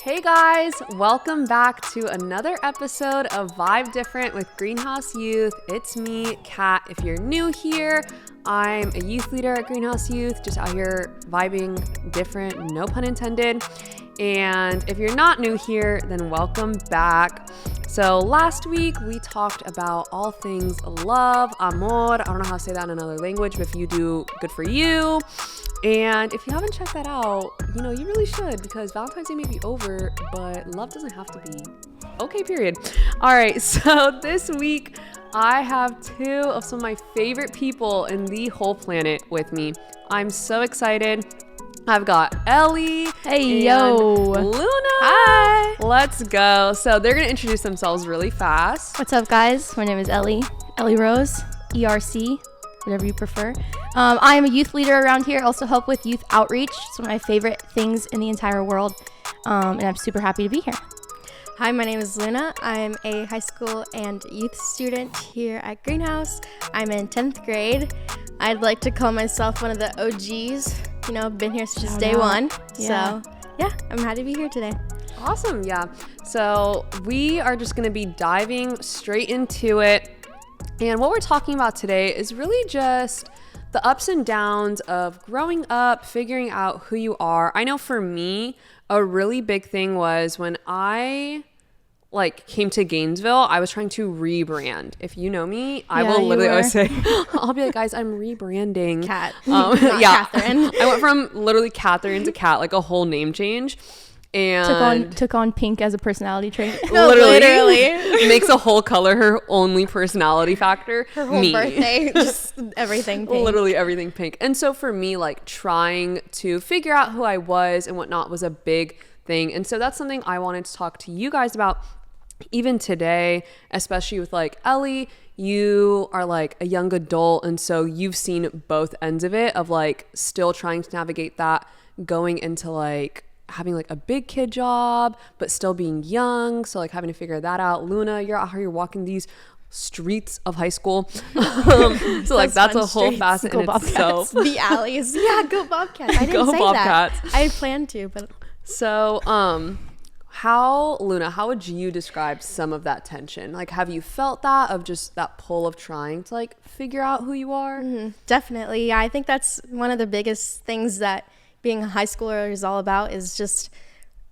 Hey guys, welcome back to another episode of Vibe Different with Greenhouse Youth. It's me, Kat. If you're new here, I'm a youth leader at Greenhouse Youth, just out here vibing different, no pun intended. And if you're not new here, then welcome back. So last week we talked about all things love, amor. I don't know how to say that in another language, but if you do, good for you. And if you haven't checked that out, you really should, because Valentine's Day may be over, but love doesn't have to be. Okay, period. All right, so this week I have two of some of my favorite people in the whole planet with me. I'm so excited. I've got Ellie. Hey, yo. Luna. Hi. Let's go. So they're going to introduce themselves really fast. What's up, guys? My name is Ellie Rose, ERC, whatever you prefer. I am a youth leader around here. Also help with youth outreach. It's one of my favorite things in the entire world. And I'm super happy to be here. Hi, my name is Luna. I'm a high school and youth student here at Greenhouse. I'm in 10th grade. I'd like to call myself one of the OGs. Been here since day one. Yeah. So, yeah, I'm happy to be here today. Awesome. Yeah. So we are just going to be diving straight into it. And what we're talking about today is really just the ups and downs of growing up, figuring out who you are. I know for me, a really big thing was when I came to Gainesville, I was trying to rebrand. If you know me, I will literally always say, I'll be like, guys, I'm rebranding. Kat, Catherine. I went from literally Catherine to Kat, like a whole name change. And took on pink as a personality trait. No, literally. Makes a whole color her only personality factor. Her whole birthday, just everything pink. Literally everything pink. And so for me, trying to figure out who I was and whatnot was a big thing. And so that's something I wanted to talk to you guys about even today, especially with Ellie. You are a young adult, and so you've seen both ends of it, of still trying to navigate that, going into having a big kid job but still being young, so having to figure that out. Luna, you're out here, you're walking these streets of high school. So that's a whole facet in itself. The alleys. Yeah, go Bobcats. I didn't say Bobcats. that. I had planned to, but so Luna, how would you describe some of that tension? Have you felt that, of just that pull of trying to figure out who you are? Mm-hmm. Definitely. Yeah, I think that's one of the biggest things that being a high schooler is all about, is just,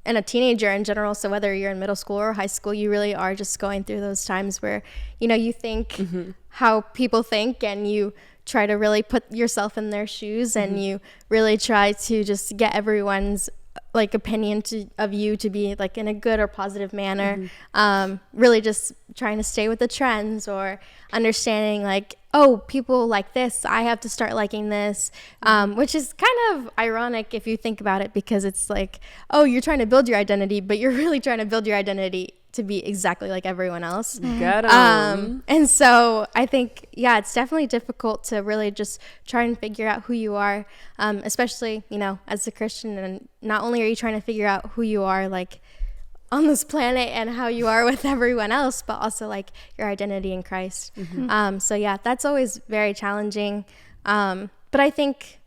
and a teenager in general. So whether you're in middle school or high school, you really are just going through those times where, you think how people think, and you try to really put yourself in their shoes, and you really try to just get everyone's opinion of you to be in a good or positive manner. Really just trying to stay with the trends, or understanding people like this, I have to start liking this, which is kind of ironic if you think about it, because it's you're trying to build your identity, but you're really trying to build your identity to be exactly like everyone else. And so I think, it's definitely difficult to really just try and figure out who you are, especially, as a Christian. And not only are you trying to figure out who you are, on this planet, and how you are with everyone else, but also your identity in Christ. So that's always very challenging. But I think,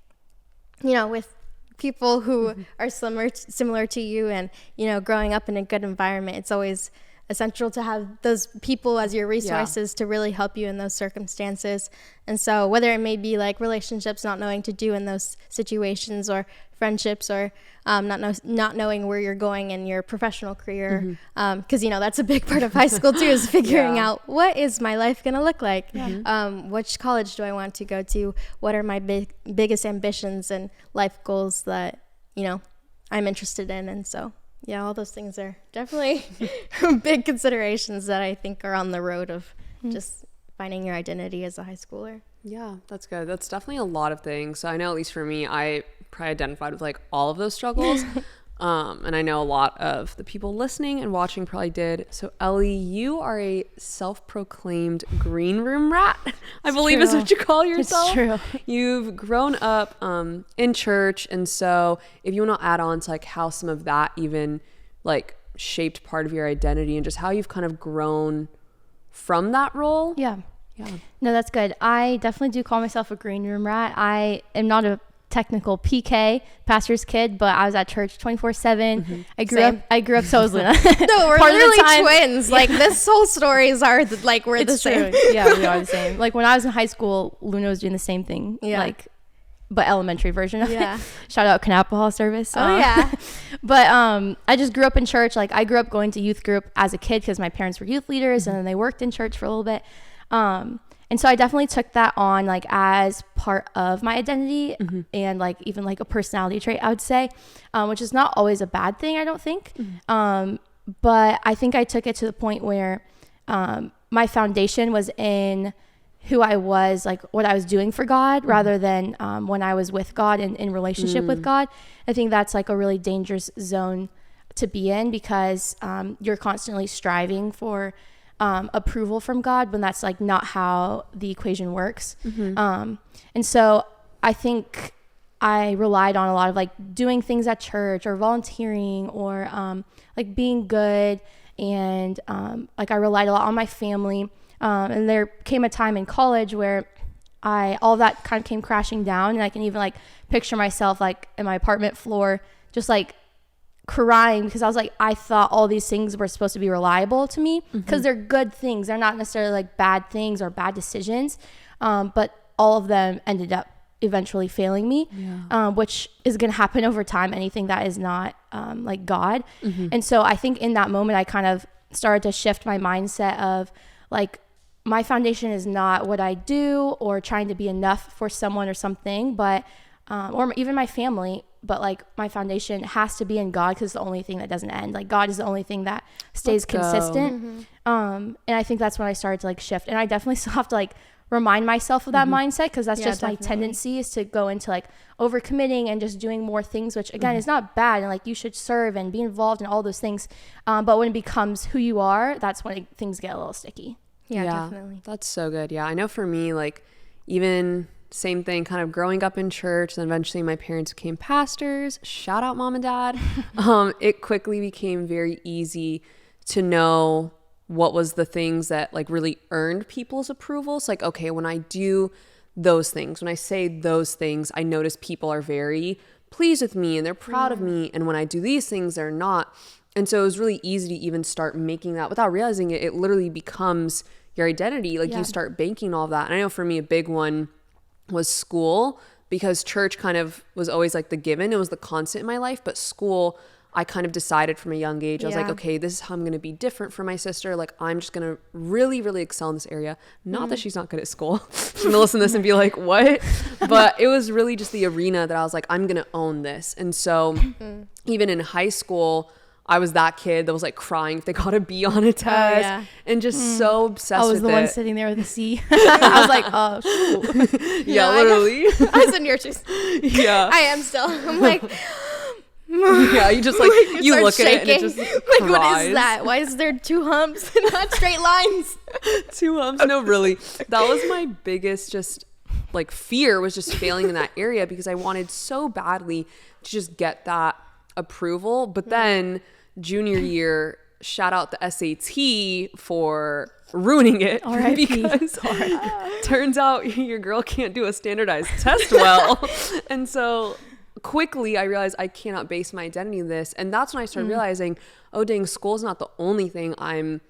with people who are similar to you, and growing up in a good environment, it's always essential to have those people as your resources to really help you in those circumstances. And so whether it may be relationships, not knowing to do in those situations, or friendships, or not knowing where you're going in your professional career, because that's a big part of high school too, is figuring out, what is my life gonna look like, which college do I want to go to, what are my biggest ambitions and life goals that I'm interested in. And so all those things are definitely big considerations that I think are on the road of just finding your identity as a high schooler. Yeah, that's good. That's definitely a lot of things. So I know, at least for me, I probably identified with all of those struggles. And I know a lot of the people listening and watching probably did. So Ellie, you are a self-proclaimed green room rat, I believe is what you call yourself. It's true. You've grown up in church. And so if you want to add on to how some of that even shaped part of your identity, and just how you've kind of grown from that role. Yeah. No, that's good. I definitely do call myself a green room rat. I am not a technical PK, pastor's kid, but I was at church 24/7. Mm-hmm. I grew up, so was Luna. No, we're Part of the literally time- twins. Like, this whole stories are like we're the It's same. true. Yeah, we are the same. Like when I was in high school, Luna was doing the same thing. Yeah. Like, but elementary version of Yeah. it. Shout out Kanapa Hall service. Oh yeah. But I just grew up in church. Like I grew up going to youth group as a kid because my parents were youth leaders, and then they worked in church for a little bit. And so I definitely took that on like as part of my identity and like even like a personality trait, I would say, which is not always a bad thing, I don't think. But I think I took it to the point where my foundation was in who I was, like what I was doing for God, rather than when I was with God and in relationship with God. I think that's like a really dangerous zone to be in, because you're constantly striving for approval from God when that's like not how the equation works. And so I think I relied on a lot of like doing things at church or volunteering or like being good. And like I relied a lot on my family. And there came a time in college where all that kind of came crashing down, and I can even like picture myself like in my apartment floor, just like crying, because I was like, I thought all these things were supposed to be reliable to me, because they're good things. They're not necessarily like bad things or bad decisions. But all of them ended up eventually failing me, which is going to happen over time, anything that is not like God. And so I think in that moment, I kind of started to shift my mindset of like, my foundation is not what I do or trying to be enough for someone or something, but or even my family, but like my foundation has to be in God, because it's the only thing that doesn't end. Like God is the only thing that stays consistent. And I think that's when I started to like shift, and I definitely still have to like remind myself of that mindset, because that's just my tendency, is to go into like overcommitting and just doing more things, which again is not bad, and like you should serve and be involved in all those things, but when it becomes who you are, that's when things get a little sticky. Yeah, definitely. That's so good. Yeah, I know for me, like even same thing, kind of growing up in church, then eventually my parents became pastors. Shout out mom and dad. It quickly became very easy to know what was the things that like really earned people's approval. So like, okay, when I do those things, when I say those things, I notice people are very pleased with me and they're proud of me. And when I do these things, they're not. And so it was really easy to even start making that without realizing it. It literally becomes your identity. Like you start banking all of that. And I know for me, a big one was school, because church kind of was always like the given. It was the constant in my life. But school, I kind of decided from a young age, I was like, okay, this is how I'm going to be different from my sister. Like, I'm just going to really, really excel in this area. Not that she's not good at school. She's going to listen to this and be like, what? But it was really just the arena that I was like, I'm going to own this. And so even in high school, I was that kid that was like crying if they got a B on a test and just so obsessed with it. I was the one sitting there with a C. I was like, oh, shoot. Yeah, literally. I was in your shoes. Yeah. I am still. I'm like, yeah, you just like, you start look at it and it shaking. just like, cries. what is that? Why is there two humps and not straight lines? 2 humps. No, really. That was my biggest just like fear, was just failing in that area, because I wanted so badly to just get that approval. But then junior year, shout out the SAT for ruining it, because turns out your girl can't do a standardized test well. And so quickly I realized I cannot base my identity on this. And that's when I started realizing, oh dang, school's not the only thing I'm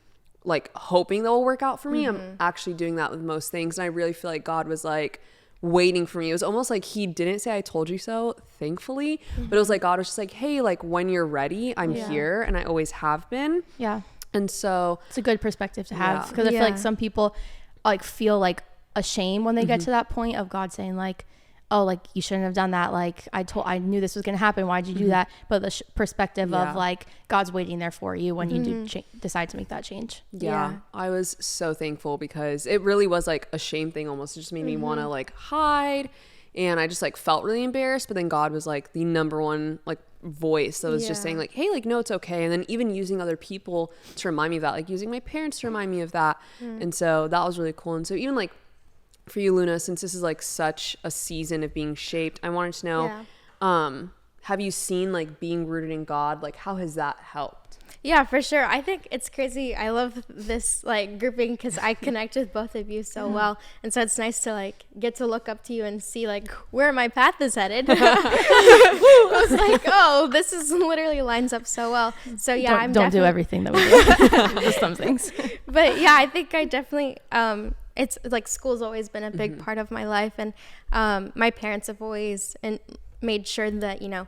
like hoping that will work out for me. I'm actually doing that with most things. And I really feel like God was like waiting for me. It was almost like he didn't say I told you so, thankfully, but it was like God was just like, hey, like when you're ready, I'm here, and I always have been. Yeah. And so it's a good perspective to have, because I feel like some people like feel like ashamed when they get to that point of God saying like, oh, like you shouldn't have done that. Like I knew this was going to happen. Why'd you do that? But the perspective of like God's waiting there for you when you do decide to make that change. Yeah. I was so thankful, because it really was like a shame thing almost. It just made me want to like hide. And I just like felt really embarrassed. But then God was like the number one like voice that was just saying like, hey, like, no, it's okay. And then even using other people to remind me of that, like using my parents to remind me of that. And so that was really cool. And so even like for you, Luna, since this is like such a season of being shaped, I wanted to know, have you seen like being rooted in God? Like how has that helped? Yeah, for sure. I think it's crazy. I love this like grouping because I connect with both of you so well. And so it's nice to like get to look up to you and see like where my path is headed. I was like, oh, this is literally lines up so well. So yeah, don't do everything that we do. Just some things. But yeah, I think I definitely, it's like school's always been a big part of my life. And my parents have always made sure that, you know,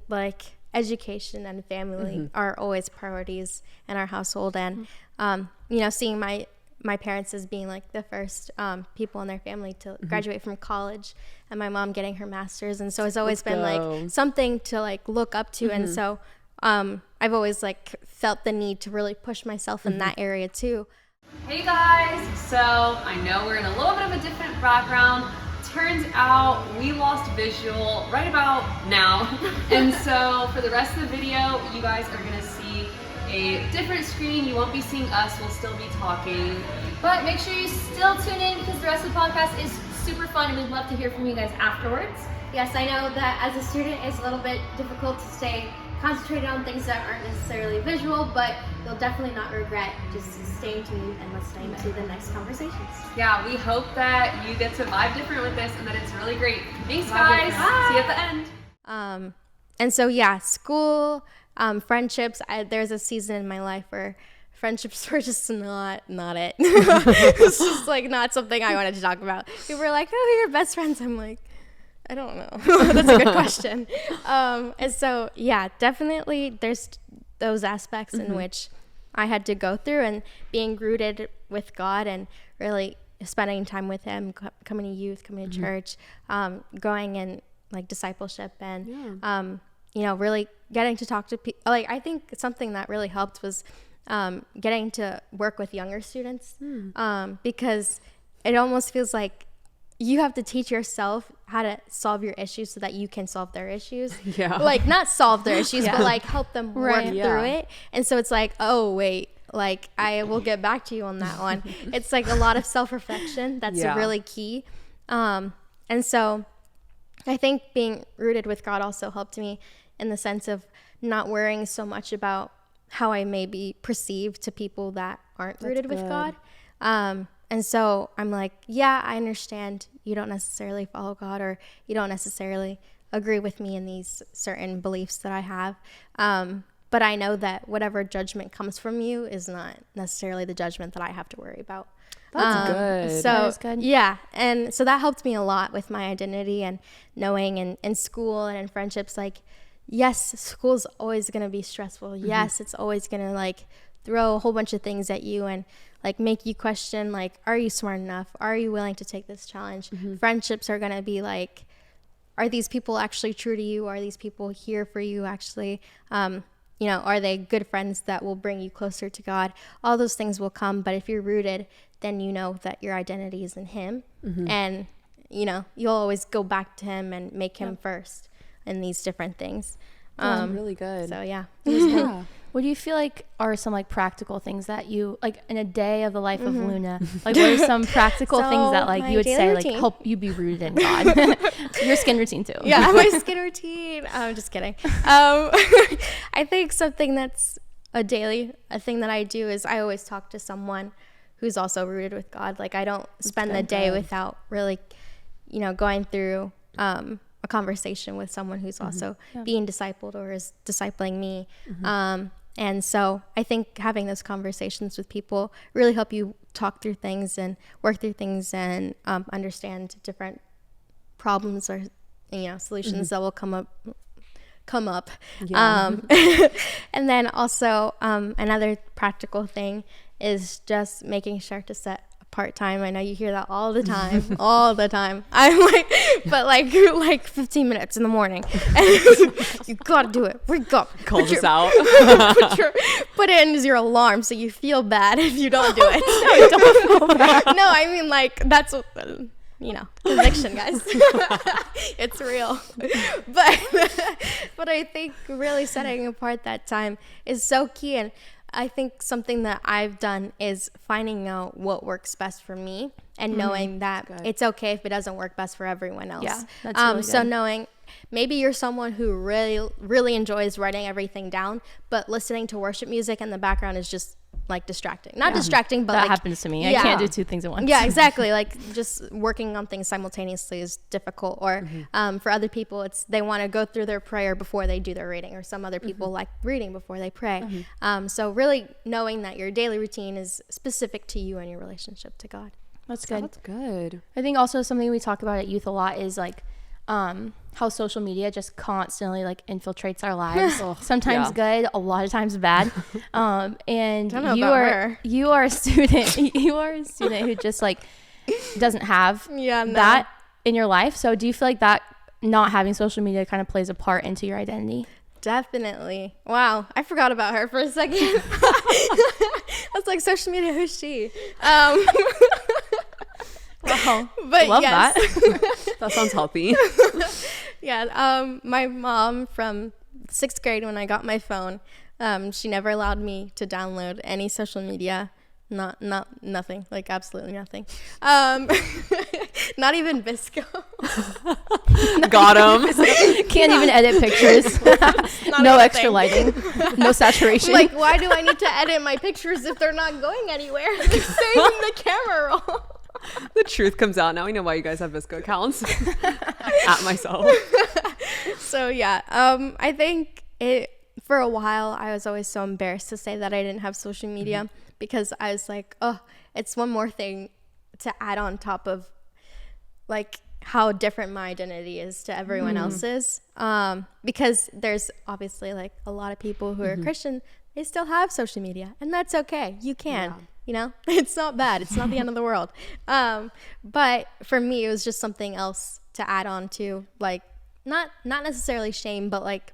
like education and family are always priorities in our household. And you know, seeing my parents as being like the first people in their family to graduate from college, and my mom getting her master's, and so it's always been like something to like look up to. And so I've always like felt the need to really push myself in that area too. Hey guys, so I know we're in a little bit of a different background. Turns out we lost visual right about now. And so for the rest of the video, you guys are gonna see a different screen. You won't be seeing us, we'll still be talking. But make sure you still tune in because the rest of the podcast is super fun and we'd love to hear from you guys afterwards. Yes, I know that as a student it's a little bit difficult to stay concentrated on things that aren't necessarily visual, but you'll definitely not regret just staying tuned and listening to the next conversations. Yeah, we hope that you get to vibe different with this and that it's really great. Thanks guys, see you at the end. And so yeah, school, friendships, there's a season in my life where friendships were just not it. It's just like not something I wanted to talk about. People were like, oh, you're best friends. I'm like, I don't know. That's a good question. And so, yeah, definitely there's those aspects in which I had to go through, and being rooted with God and really spending time with him, coming to youth, coming to church, going in like discipleship and, you know, really getting to talk to people. Like, I think something that really helped was getting to work with younger students because it almost feels like you have to teach yourself how to solve your issues so that you can solve their issues. Yeah. Like not solve their issues, but like help them work through it. And so it's like, oh, wait, like I will get back to you on that one. It's like a lot of self-reflection. That's really key. And so I think being rooted with God also helped me in the sense of not worrying so much about how I may be perceived to people that aren't rooted with God. And so I'm like, yeah, I understand you don't necessarily follow God, or you don't necessarily agree with me in these certain beliefs that I have. But I know that whatever judgment comes from you is not necessarily the judgment that I have to worry about. That's good. So that is good. Yeah. And so that helped me a lot with my identity and knowing in school and in friendships, like, yes, school's always going to be stressful. Yes, it's always going to like throw a whole bunch of things at you and like make you question, like, are you smart enough? Are you willing to take this challenge? Friendships are going to be like, are these people actually true to you? Are these people here for you actually? You know, are they good friends that will bring you closer to God? All those things will come. But if you're rooted, then you know that your identity is in him. And, you know, you'll always go back to him and make him first in these different things. Really good. So, yeah. What do you feel like are some like practical things that you like in a day of the life of Luna? Like, what are some practical things that like you would say routine. like help you be rooted in God? Your skin routine too. Yeah, my skin routine. I'm just kidding. I think something that's a thing that I do is I always talk to someone who's also rooted with God. Like, I don't spend the day without really, you know, going through a conversation with someone who's also being discipled or is discipling me. And so I think having those conversations with people really help you talk through things and work through things and understand different problems or, you know, solutions that will come up. And then also another practical thing is just making sure to set part-time. I know you hear that all the time, all the time. I'm like, but like 15 minutes in the morning. And you gotta do it. Wake up. Call this out. Put it in as your alarm so you feel bad if you don't do it. No, don't feel bad. No, I mean like that's what, you know, conviction, guys. It's real. But I think really setting apart that time is so key. And I think something that I've done is finding out what works best for me and knowing that it's okay if it doesn't work best for everyone else. Yeah, that's really good. So knowing maybe you're someone who really enjoys writing everything down, but listening to worship music in the background is just like distracting. Not distracting, but that like, happens to me. I can't do two things at once. Yeah, exactly. Like just working on things simultaneously is difficult. Or for other people, it's they want to go through their prayer before they do their reading, or some other people like reading before they pray. So really knowing that your daily routine is specific to you and your relationship to God. That's good. That's good. I think also something we talk about at youth a lot is like how social media just constantly like infiltrates our lives. Sometimes good, a lot of times bad. And you are a student. You are a student who just like doesn't have that in your life. So do you feel like that not having social media kind of plays a part into your identity? Definitely. Wow, I forgot about her for a second. I was like, social media, who's she? Wow, but love that. That sounds healthy. Yeah, my mom from 6th grade when I got my phone, she never allowed me to download any social media. Nothing, like absolutely nothing. Not even Visco. Got him. Can't even edit pictures. No extra lighting. No saturation. Like, why do I need to edit my pictures if they're not going anywhere? They're staying in the camera roll. The truth comes out. Now we know why you guys have Visco accounts. At myself. So yeah, I think for a while I was always so embarrassed to say that I didn't have social media because I was like, oh, it's one more thing to add on top of like how different my identity is to everyone else's. Because there's obviously like a lot of people who are Christian, they still have social media, and that's okay. You can. Yeah. You know, it's not bad. It's not the end of the world. But for me, it was just something else to add on to, like, not necessarily shame, but like,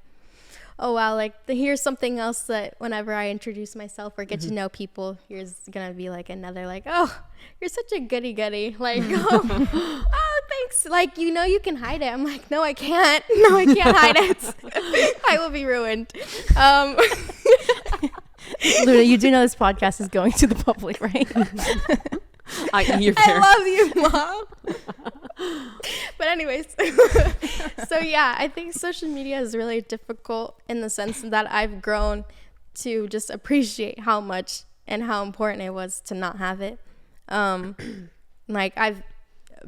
oh, wow, like here's something else that whenever I introduce myself or get to know people, here's going to be like another, like, oh, you're such a goody. Like, oh, thanks. Like, you know, you can hide it. I'm like, no, I can't. No, I can't hide it. I will be ruined. Luna, you do know this podcast is going to the public, right? I love you, Mom. But anyways, so yeah, I think social media is really difficult in the sense that I've grown to just appreciate how much and how important it was to not have it. Like I've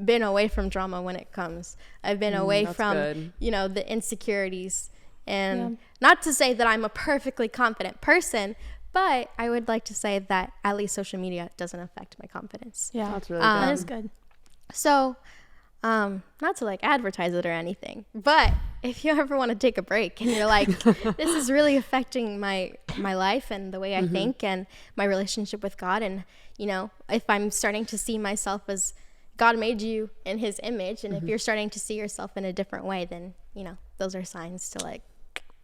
been away from drama when it comes. I've been away from, you know, the insecurities. And not to say that I'm a perfectly confident person, but I would like to say that at least social media doesn't affect my confidence. Yeah, that's really good. That is good. So, not to like advertise it or anything, but if you ever want to take a break and you're like, this is really affecting my life and the way I think and my relationship with God, and you know, if I'm starting to see myself as God made you in His image, and if you're starting to see yourself in a different way, then you know those are signs to like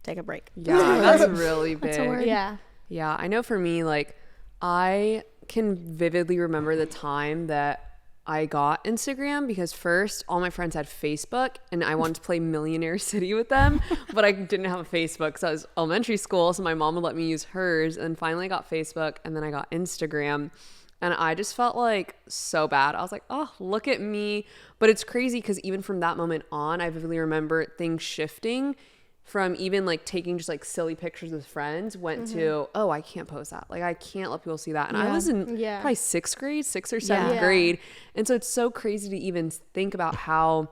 take a break. Yeah, that's really big. That's a word. Yeah, I know for me, like, I can vividly remember the time that I got Instagram because first all my friends had Facebook and I wanted to play Millionaire City with them, but I didn't have a Facebook because I was elementary school, so my mom would let me use hers, and finally I got Facebook and then I got Instagram, and I just felt like so bad. I was like, oh, look at me. But it's crazy because even from that moment on, I vividly remember things shifting from even like taking just like silly pictures with friends went to, oh, I can't post that. Like I can't let people see that. And I was in probably 6th grade, 6th or 7th grade. And so it's so crazy to even think about how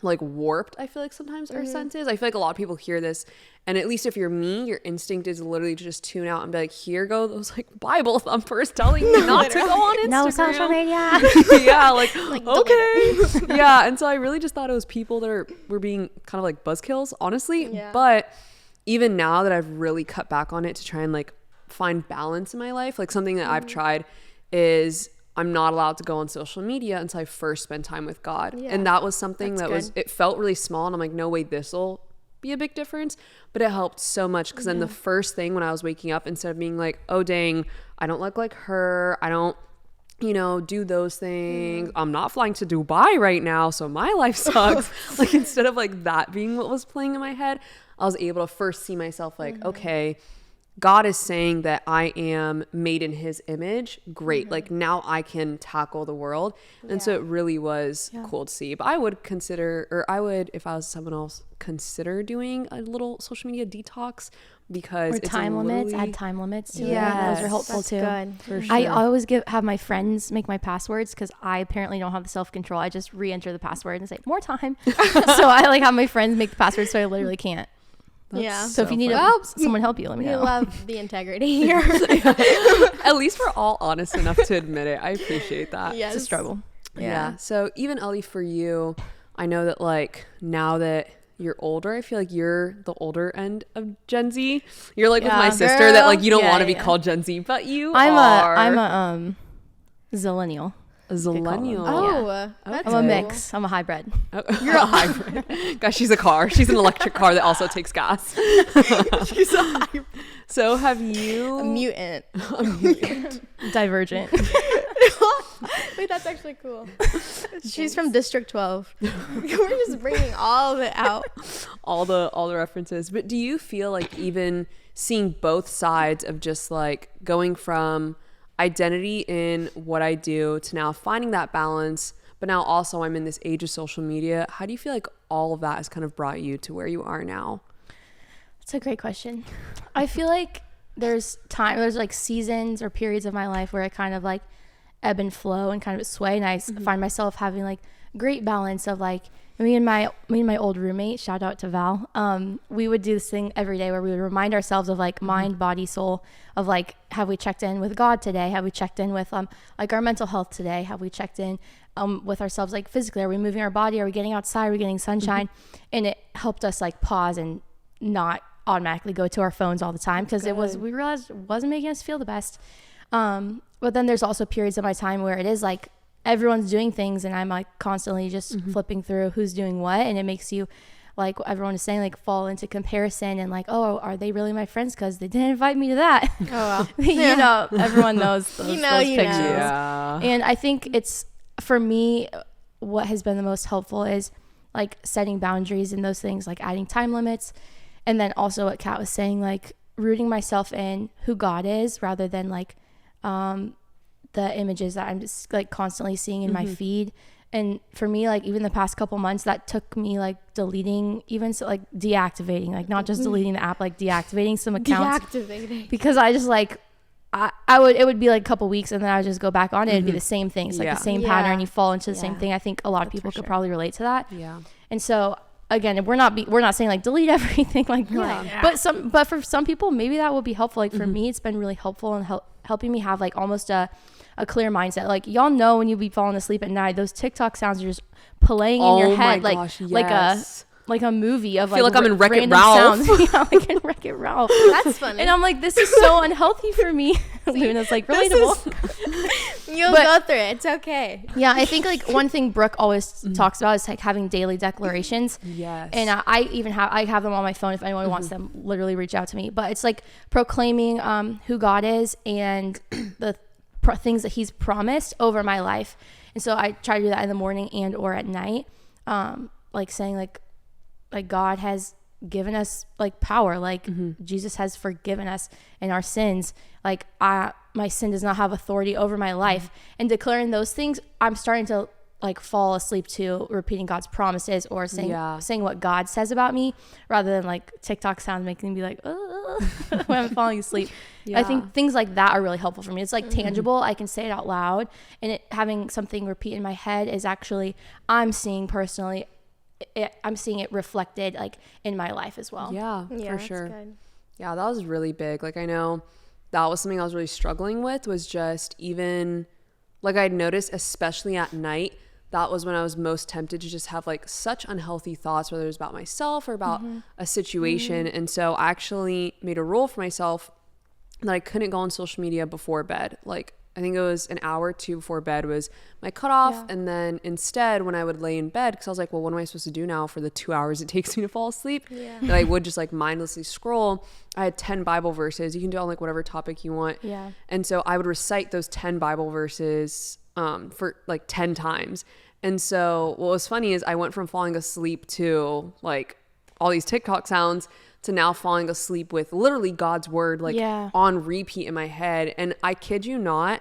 like warped I feel like sometimes our sense is. I feel like a lot of people hear this, and at least if you're me, your instinct is literally to just tune out and be like, here go those like Bible thumpers telling me not to go on Instagram. No social media. Yeah, like okay. Yeah, and so I really just thought it was people that were being kind of like buzzkills, honestly. Yeah. But even now that I've really cut back on it to try and like find balance in my life, like something that I've tried is I'm not allowed to go on social media until I first spend time with God. Yeah. And that was something it felt really small. And I'm like, no way, this'll be a big difference. But it helped so much because then the first thing when I was waking up, instead of being like, oh, dang, I don't look like her. I don't, you know, do those things. I'm not flying to Dubai right now, so my life sucks. Like instead of like that being what was playing in my head, I was able to first see myself like, okay, God is saying that I am made in his image, great. Like now I can tackle the world. And so it really was cool to see. But I would consider, or I would, if I was someone else, consider doing a little social media detox, because or it's time limits, add time limits to it. Those are helpful that's too. good. For sure. I always have my friends make my passwords because I apparently don't have the self-control. I just re-enter the password and say more time. So I like have my friends make the password so I literally can't. So if you need someone help you, let me know. We love the integrity here. At least we're all honest enough to admit it. I appreciate that. Yes. It's a struggle. Yeah. So even Ellie, for you, I know that like now that you're older, I feel like you're the older end of Gen Z. You're like with my sister that like you don't want to be called Gen Z, but you are. I'm a zillennial. A zillennial. That's I'm a mix. I'm a hybrid. You're a hybrid. Gosh, she's a car. She's an electric car that also takes gas. She's a hybrid. So have you... A mutant. Divergent. Wait, that's actually cool. She's from District 12. We're just bringing all of it out. All the references. But do you feel like even seeing both sides of just like going from identity in what I do to now finding that balance, but now also I'm in this age of social media, how do you feel like all of that has kind of brought you to where you are now? That's a great question. I feel like there's like seasons or periods of my life where I kind of like ebb and flow and kind of sway, and I find myself having like great balance of like me and my old roommate, shout out to Val, we would do this thing every day where we would remind ourselves of like mind, body, soul, of like, have we checked in with God today? Have we checked in with like our mental health today? Have we checked in with ourselves like physically? Are we moving our body? Are we getting outside? Are we getting sunshine? And it helped us like pause and not automatically go to our phones all the time, because we realized it wasn't making us feel the best. But then there's also periods of my time where it is like everyone's doing things and I'm like constantly just flipping through who's doing what, and it makes you, like everyone is saying, like fall into comparison and like, oh, are they really my friends because they didn't invite me to that? Oh well. You know, everyone knows those, those pictures. Yeah. And I think it's, for me, what has been the most helpful is like setting boundaries in those things, like adding time limits, and then also what Kat was saying, like rooting myself in who God is rather than like the images that I'm just like constantly seeing in my feed. And for me, like even the past couple months, that took me like deleting, even so like deactivating, like not just deleting the app, like deactivating some accounts. Because I just like it would be like a couple weeks and then I would just go back on it. It'd be the same thing. It's like the same pattern. You fall into the same thing. I think a lot of people could probably relate to that. Yeah. And so again, we're not saying like delete everything, like, but for some people, maybe that will be helpful. Like for me, it's been really helpful and helping me have like almost a clear mindset. Like y'all know when you be falling asleep at night, those TikTok sounds are just playing in your head, like a movie of like, I feel like I'm in Wreck-It Ralph. Yeah, like in Wreck-It Ralph. That's funny. And I'm like, this is so unhealthy for me. Luna's like, relatable. You'll go through it. It's okay. Yeah, I think like one thing Brooke always talks about is like having daily declarations. Yes. And I have them on my phone if anyone wants them. Literally reach out to me. But it's like proclaiming who God is and the things that He's promised over my life. And so I try to do that in the morning and or at night. Like saying like God has given us like power, like Jesus has forgiven us in our sins, like my sin does not have authority over my life, and declaring those things, I'm starting to like fall asleep to repeating God's promises or saying what God says about me, rather than like TikTok sounds making me be like when I'm falling asleep. I think things like that are really helpful for me. It's like tangible. I can say it out loud, and having something repeat in my head is actually, I'm seeing personally, I'm seeing it reflected like in my life as well. Yeah, for sure. Good. Yeah, that was really big. Like I know that was something I was really struggling with, was just even like I'd noticed, especially at night, that was when I was most tempted to just have like such unhealthy thoughts, whether it was about myself or about a situation. And so I actually made a rule for myself that I couldn't go on social media before bed. Like I think it was an hour or two before bed was my cutoff. And then instead when I would lay in bed, because I was like, well, what am I supposed to do now for the 2 hours it takes me to fall asleep? That I would just like mindlessly scroll. I had 10 Bible verses. You can do it on like whatever topic you want. And so I would recite those 10 Bible verses for like 10 times. And so what was funny is I went from falling asleep to like all these TikTok sounds to now falling asleep with literally God's word like on repeat in my head. And I kid you not,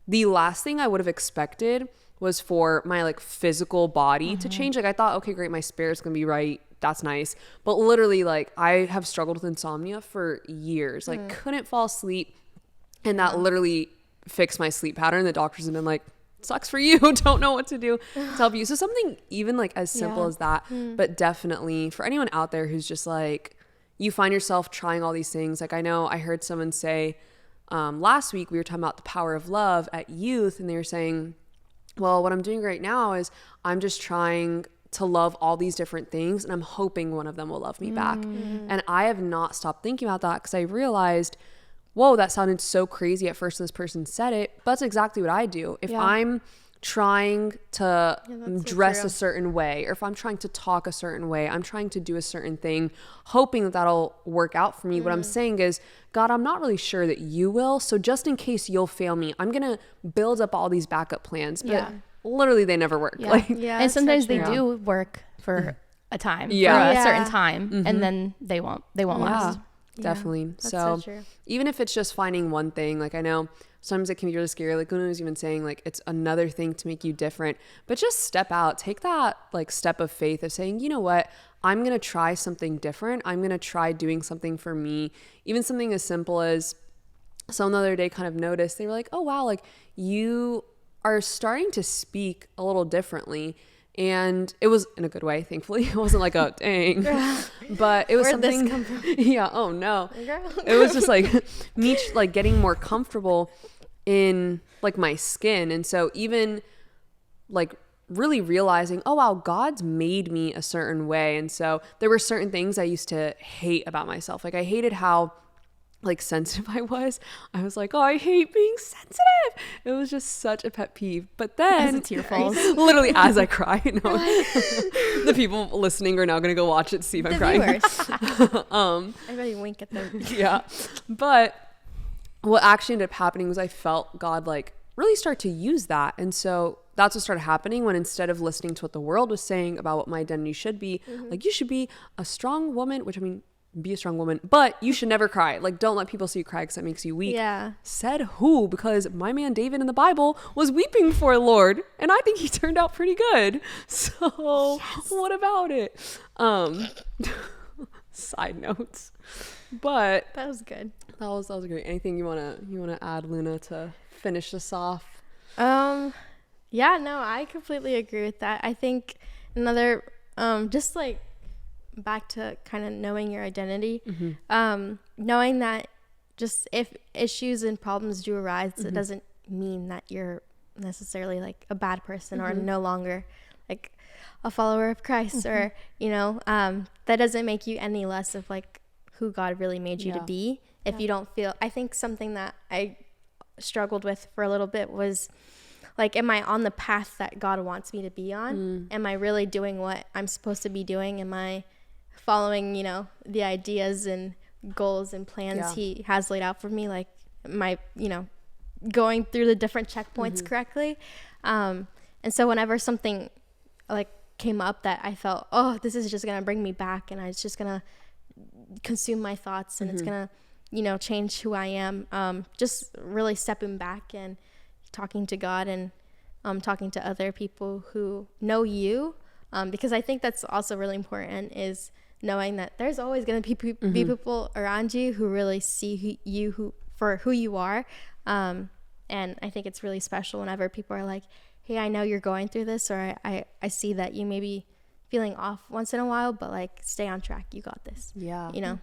the last thing I would have expected was for my like physical body to change. Like I thought, okay, great, my spirit's gonna be right. That's nice. But literally, like, I have struggled with insomnia for years. Like, couldn't fall asleep. And that literally fixed my sleep pattern. The doctors have been like, sucks for you. Don't know what to do to help you. So something even like as simple as that. But definitely for anyone out there who's just like, you find yourself trying all these things. Like I know I heard someone say last week, we were talking about the power of love at youth. And they were saying, well, what I'm doing right now is I'm just trying to love all these different things, and I'm hoping one of them will love me back. And I have not stopped thinking about that because I realized, whoa, that sounded so crazy at first when this person said it, but that's exactly what I do. If I'm trying to dress a certain way, or if I'm trying to talk a certain way, I'm trying to do a certain thing, hoping that that'll work out for me. What I'm saying is, God, I'm not really sure that you will. So just in case you'll fail me, I'm going to build up all these backup plans. But literally they never work. And sometimes they do work for a time, for a certain time, and then they won't last. Definitely. So even if it's just finding one thing, like I know sometimes it can be really scary. Like Luna was even saying, like, it's another thing to make you different, but just step out, take that like step of faith of saying, you know what, I'm going to try something different. I'm going to try doing something for me. Even something as simple as someone the other day kind of noticed, they were like, oh wow, like you are starting to speak a little differently. And it was in a good way, thankfully. It wasn't like a dang, but it was Where'd something. this come from? Yeah. Oh no. It was just like me, like getting more comfortable in like my skin. And so even like really realizing, oh wow, God's made me a certain way. And so there were certain things I used to hate about myself. Like I hated how like sensitive I was. I was like, oh, I hate being sensitive. It was just such a pet peeve. But then As a tear falls. literally as I cry, the people listening are now going to go watch it to see if I'm crying. Everybody wink at them. Yeah. But what actually ended up happening was I felt God like really start to use that. And so that's what started happening when instead of listening to what the world was saying about what my identity should be, like you should be a strong woman, which I mean, be a strong woman, but you should never cry. Like, don't let people see you cry because that makes you weak. Yeah. Said who? Because my man David in the Bible was weeping for the Lord, and I think he turned out pretty good. So what about it? Side notes. But That was good. that was great. Anything you wanna add, Luna, to finish this off? Yeah, no, I completely agree with that. I think another, just like back to kind of knowing your identity, knowing that just if issues and problems do arise, it doesn't mean that you're necessarily like a bad person or no longer like a follower of Christ or, you know, that doesn't make you any less of like who God really made you to be. If you don't feel, I think something that I struggled with for a little bit was like, am I on the path that God wants me to be on? Am I really doing what I'm supposed to be doing? Am I following, you know, the ideas and goals and plans he has laid out for me? Like, am I, you know, going through the different checkpoints correctly? And so whenever something like came up that I felt, oh, this is just going to bring me back and it's just going to consume my thoughts and it's going to, you know, change who I am, just really stepping back and talking to God and talking to other people who know you, because I think that's also really important, is knowing that there's always going to be people around you who really see you for who you are, and I think it's really special whenever people are like, hey, I know you're going through this, or I see that you may be feeling off once in a while, but like, stay on track, you got this. You know,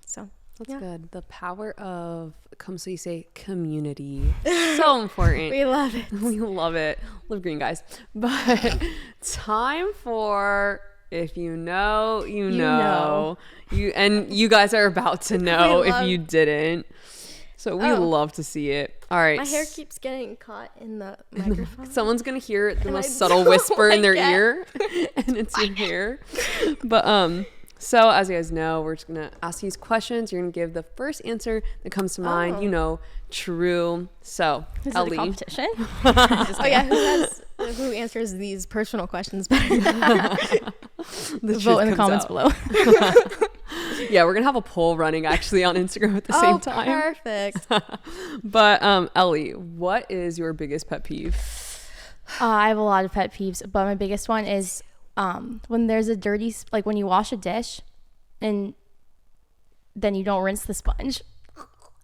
so that's good. The power of, so you say, community. So important. we love it. We love it. Live green, guys. But time for, if you know, you know. You guys are about to know if you didn't. So we love to see it. All right. My hair keeps getting caught in the microphone. Someone's going to hear the most subtle whisper in their ear, and it's your hair. But So as you guys know, we're just going to ask these questions. You're going to give the first answer that comes to mind, true. So, Is Ellie. it a competition? Oh yeah, who answers these personal questions better? Vote in the comments below. Yeah, we're going to have a poll running actually on Instagram at the same time. Perfect. But Ellie, what is your biggest pet peeve? I have a lot of pet peeves, but my biggest one is when there's a dirty, like when you wash a dish and then you don't rinse the sponge.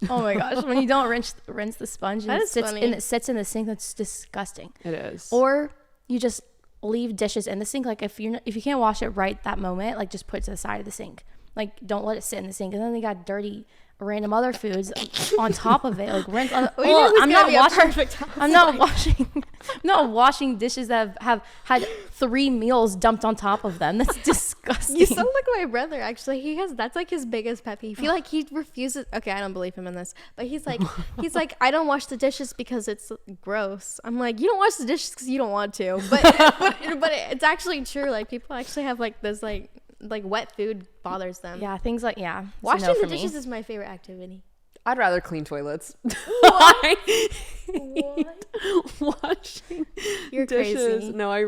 Oh my gosh, when you don't rinse the sponge and it sits in the sink, that's disgusting. It is. Or you just leave dishes in the sink. Like if you can't wash it right that moment, like just put it to the side of the sink. Like don't let it sit in the sink. And then they got dirty random other foods on top of it, like rinse. I'm not washing dishes that have had 3 meals dumped on top of them. That's disgusting. You sound like my brother. Actually, that's like his biggest pet peeve. He refuses. Okay, I don't believe him in this, but he's like I don't wash the dishes because it's gross. I'm like, you don't wash the dishes because you don't want to, but it's actually true. Like people actually have like this like wet food bothers them. Yeah, things like washing the dishes is my favorite activity. I'd rather clean toilets. What? Washing You're dishes. crazy. No, I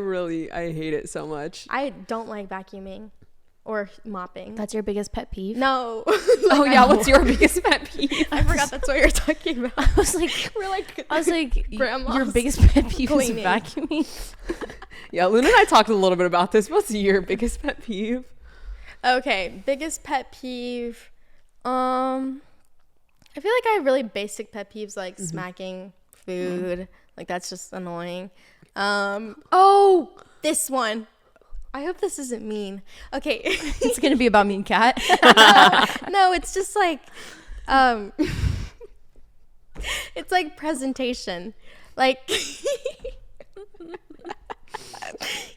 hate it so much. I don't like vacuuming or mopping. That's your biggest pet peeve? No. What's your biggest pet peeve? I forgot that's what you're talking about. I was like, grandmas your biggest pet peeve cleaning. is vacuuming. Yeah, Luna and I talked a little bit about this. What's your biggest pet peeve? Okay, biggest pet peeve. I feel like I have really basic pet peeves like smacking food. Like that's just annoying. This one. I hope this isn't mean. Okay. It's gonna be about me and Kat. No, it's just like it's like presentation. Like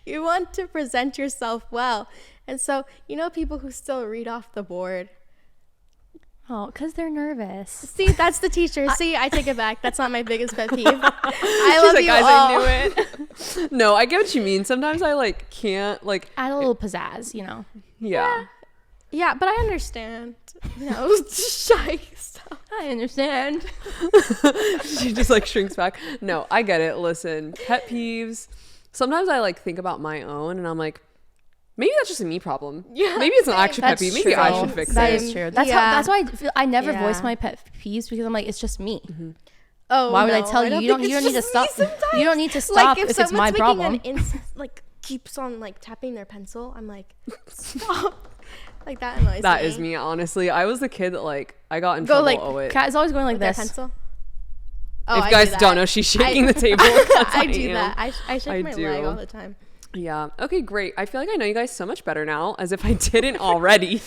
you want to present yourself well. And so, people who still read off the board. Oh, because they're nervous. See, that's the teacher. See, I take it back. That's not my biggest pet peeve. I love like, you guys, all. I knew it. No, I get what you mean. Sometimes I can't add a little pizzazz, Yeah. Yeah, but I understand. Shy stuff. I understand. She just shrinks back. No, I get it. Listen, pet peeves. Sometimes I think about my own and I'm like, maybe that's just a me problem. Yeah, maybe it's an actual pet peeve. Maybe I should fix it. That is true. That's why I never voice my pet peeves because I'm like, it's just me. Mm-hmm. Oh, why would I tell you? You don't need to stop. You don't need to stop if it's my problem. Keeps on tapping their pencil, I'm like, stop. That annoys me. That is me, honestly. I was the kid that I got in trouble. Kat is always going like with this. Their pencil. If you guys don't know, she's shaking the table. I do that. I shake my leg all the time. Yeah. Okay, great. I feel like I know you guys so much better now, as if I didn't already.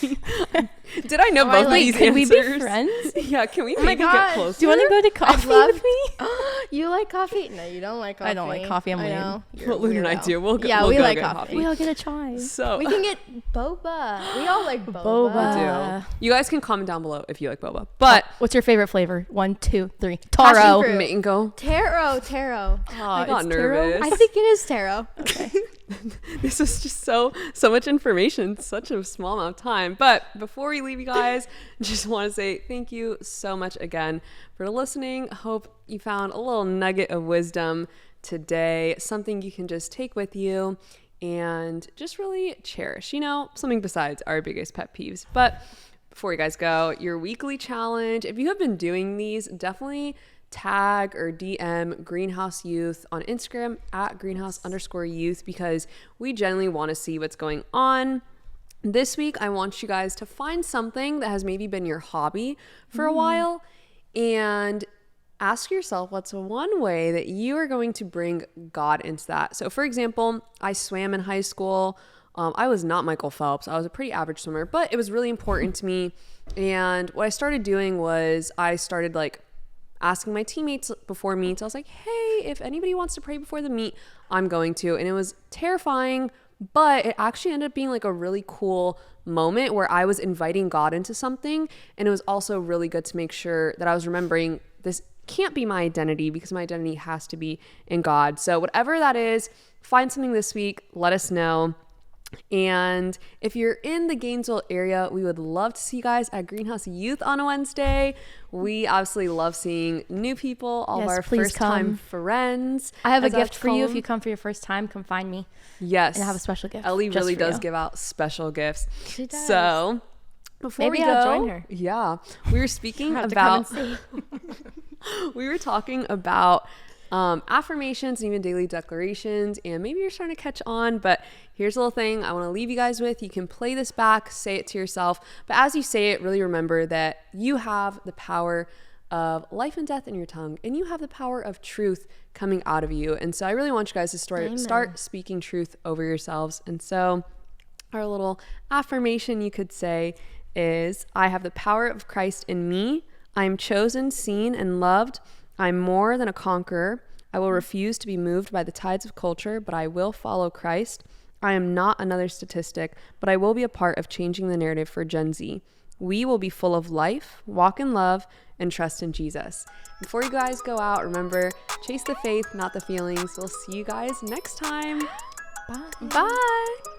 Did I know both of these answers? Can we be friends? Yeah, can we maybe get closer? Do you want to go to coffee with me? You like coffee? No, you don't like coffee. I don't like coffee. I'm weird. What Luna and I do. We'll go we like get coffee. We all get a chai. So we can get boba. We all like boba. Boba. You guys can comment down below if you like boba. But what's your favorite flavor? 1, 2, 3. Taro. Mango. Taro. I got nervous. I think it is taro. Okay. This is just so much information, such a small amount of time. But before we leave you guys, just want to say thank you so much again for listening. Hope you found a little nugget of wisdom today, something you can just take with you and just really cherish, something besides our biggest pet peeves. But before you guys go, your weekly challenge, if you have been doing these, definitely tag or DM Greenhouse Youth on Instagram at greenhouse_youth because we generally want to see what's going on. This week, I want you guys to find something that has maybe been your hobby for a while and ask yourself what's one way that you are going to bring God into that. So for example, I swam in high school. I was not Michael Phelps. I was a pretty average swimmer, but it was really important to me. And what I started doing was I started asking my teammates before meets. I was like, hey, if anybody wants to pray before the meet, I'm going to. And it was terrifying, but it actually ended up being a really cool moment where I was inviting God into something. And it was also really good to make sure that I was remembering this can't be my identity because my identity has to be in God. So whatever that is, find something this week, let us know. And if you're in the Gainesville area, we would love to see you guys at Greenhouse Youth on a Wednesday. We obviously love seeing new people, all of our first time friends. I have a gift for you. If you come for your first time, come find me. Yes. And I have a special gift. Ellie really does give out special gifts. She does. So before Maybe we go, I'll join her. Yeah, we were speaking Have to come about, and we were talking about affirmations and even daily declarations, and maybe you're starting to catch on, but here's a little thing I want to leave you guys with. You can play this back, say it to yourself, but as you say it, really remember that you have the power of life and death in your tongue, and you have the power of truth coming out of you. And so I really want you guys to start speaking truth over yourselves. And so our little affirmation you could say is, I have the power of Christ in me. I am chosen, seen, and loved. I'm more than a conqueror. I will refuse to be moved by the tides of culture, but I will follow Christ. I am not another statistic, but I will be a part of changing the narrative for Gen Z. We will be full of life, walk in love, and trust in Jesus. Before you guys go out, remember, chase the faith, not the feelings. We'll see you guys next time. Bye. Bye.